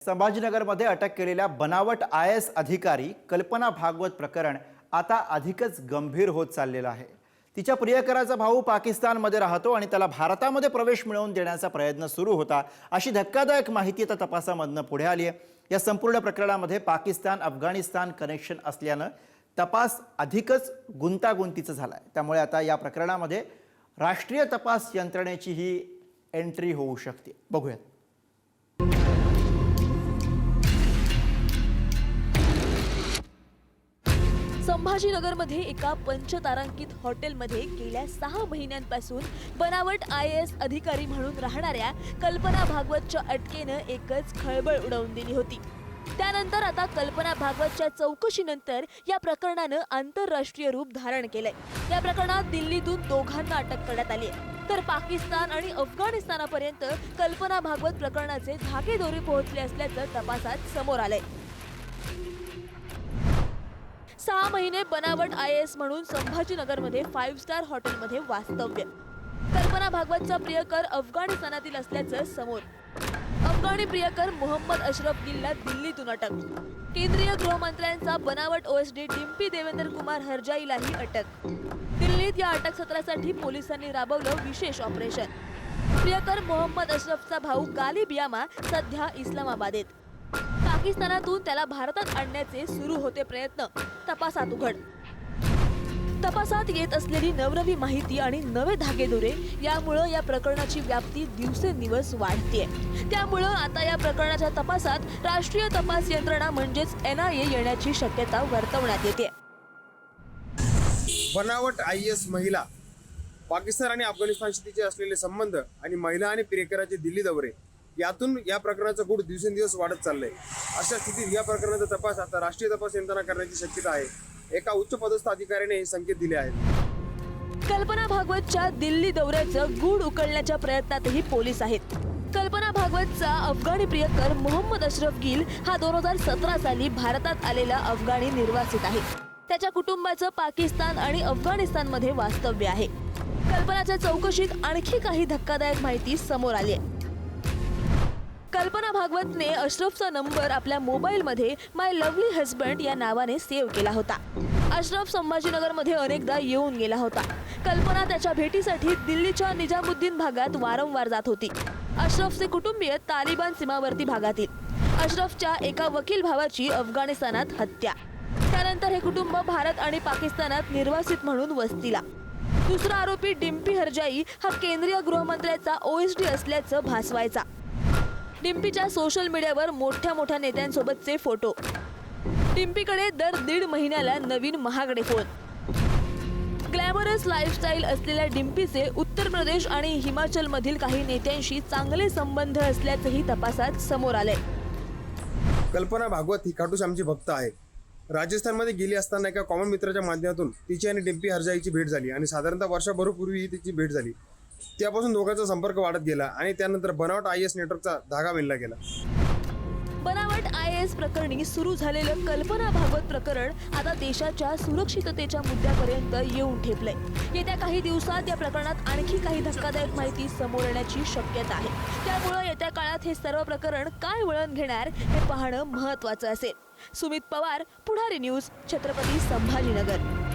संभाजीनगरमध्ये अटक केलेल्या बनावट IAS अधिकारी कल्पना भागवत प्रकरण आता अधिकच गंभीर होत चाललेलं आहे। तिच्या प्रियकराचा भाऊ पाकिस्तानमध्ये राहतो आणि त्याला भारतामध्ये प्रवेश मिळवून देण्याचा प्रयत्न सुरू होता अशी धक्कादायक माहिती आता तपासामधून पुढे आली आहे। या संपूर्ण प्रकरणामध्ये पाकिस्तान अफगाणिस्तान कनेक्शन असल्याने तपास अधिकच गुंतागुंतीचा झाला आहे। त्यामुळे आता या प्रकरणामध्ये राष्ट्रीय तपास यंत्रणेची ही एंट्री होऊ शकते। बघूया। संभाजीनगरमध्ये एका पंचतारांकित हॉटेलमध्ये गेल्या 6 महिन्यांपासून बनावट IAS अधिकारी म्हणून राहणाऱ्या कल्पना भागवतच्या अटकेने एकच खळबळ उडवून दिली होती। त्यानंतर आता कल्पना भागवतच्या चौकशीनंतर या प्रकरणाने आंतरराष्ट्रीय रूप धारण केलंय। या प्रकरणात दिल्लीतून दोघांना अटक करण्यात आली आहे, तर पाकिस्तान आणि अफगाणिस्तानापर्यंत कल्पना भागवत प्रकरणाचे धागेदोरे पोहोचले असल्याचं तपासात समोर आलंय। 6 महिने बनावट IAS म्हणून संभाजीनगरमध्ये 5 स्टार हॉटेलमध्ये वास्तव्य। कल्पना भागवतचा प्रियकर अफगाणिस्तानातील असल्याचं समोर। अफगाणी प्रियकर मोहम्मद अशरफ गिलला दिल्लीतून अटक। केंद्रीय गृहमंत्र्यांचा बनावट OSD डिम्पी देवेंद्र कुमार हरजाईलाही अटक। दिल्लीत या अटक सत्रासाठी पोलिसांनी राबवलं विशेष ऑपरेशन। प्रियकर मोहम्मद अशरफचा भाऊ गालिब यामा सध्या इस्लामाबादेत। पाकिस्तानातून त्याला भारतात आणण्याचे सुरू होते प्रयत्न तपासात उघड। तपासात येत असलेली नवनवी माहिती आणि नवे धागेदोरे यामुळे या प्रकरणाची व्याप्ती दिवसेंदिवस वाढतेय। त्यामुळे आता या प्रकरणाच्या तपासात राष्ट्रीय तपास यंत्रणा म्हणजेच NIA येण्याची शक्यता वर्तवण्यात येते। बनावट IAS महिला, पाकिस्तान आणि अफगाणिस्तानशी तिचे असलेले संबंध आणि महिला आणि प्रियकराचे दिल्ली दौरे यातून या प्रकरणाचा गूढ दिवसेंदिवस वाढत चाललंय। अशा स्थितीत या प्रकरणाचा तपास आता राष्ट्रीय तपास यंत्रणा करण्याची शक्यता आहे। एका उच्च पदस्थ अधिकाऱ्याने हे संकेत दिले आहेत। कल्पना भागवतच्या दिल्ली दौऱ्याचं गूढ उकलण्याच्या प्रयत्नातही पोलीस आहेत। कल्पना भागवतचा अफगाणी प्रियकर मोहम्मद अशरफ गिल हा 2017 साली भारतात आलेला अफगाणी निर्वासित आहे। त्याच्या कुटुंबाचं पाकिस्तान आणि अफगाणिस्तानमध्ये वास्तव्य आहे। कल्पनाच्या चौकशीत आणखी काही धक्कादायक माहिती समोर आली आहे। कल्पना भागवतने अशरफचा नंबर आपल्या मोबाईलमध्ये माय लवली हजबंड या नावाने सेव्ह केला होता। अशरफ संभाजीनगरमध्ये अनेकदा येऊन गेला होता। कल्पना त्याच्या भेटीसाठी दिल्लीच्या निजामुद्दीन भागात वारंवार जात होती। अशरफचे कुटुंबीय तालिबान सीमावर्ती भागातील। अशरफच्या एका वकील भावाची अफगाणिस्तानात हत्या। त्यानंतर हे कुटुंब भारत आणि पाकिस्तानात निर्वासित म्हणून वस्तीला। दुसरा आरोपी डिम्पी हरजाई हा केंद्रीय गृहमंत्र्याचा OSD असल्याचं भासवायचा। डिम्पीच्या सोशल मीडियावर मोठ्या नेत्यांसोबतचे फोटो। डिम्पीकडे दर 1.5 महिन्याला नवीन महागडे फोन। ग्लॅमरस लाईफस्टाईल असलेल्या डिम्पीचे उत्तर प्रदेश आणि हिमाचल मधील काही नेत्यांशी चांगले संबंध असल्याचंही तपासात समोर आलंय। कल्पना भागवत ही खाटू श्यामची भक्त आहे। राजस्थानमध्ये गेली असताना एका कॉमन मित्राच्या माध्यमातून तिची आणि डिम्पी हरजाईची भेट झाली आणि साधारणतः वर्षभरापूर्वी ही तिची भेट झाली। त्यापासून दोघांचा संपर्क वाढत गेला आणि त्यानंतर बनावट IAS नेटवर्कचा धागा विणला गेला। बनावट IAS प्रकरणी सुरू झालेलं कल्पना भागवत प्रकरण आता देशाच्या सुरक्षिततेच्या मुद्द्यापर्यंत येऊन ठेपलंय। येत्या काही दिवसात या प्रकरणात आणखी काही धक्कादायक माहिती समोर येण्याची शक्यता आहे। त्यामुळे येत्या काळात हे सर्व प्रकरण काय वळण घेणार हे पाहणं महत्त्वाचं असेल। सुमित पवार, पुढारी न्यूज, छत्रपती संभाजीनगर।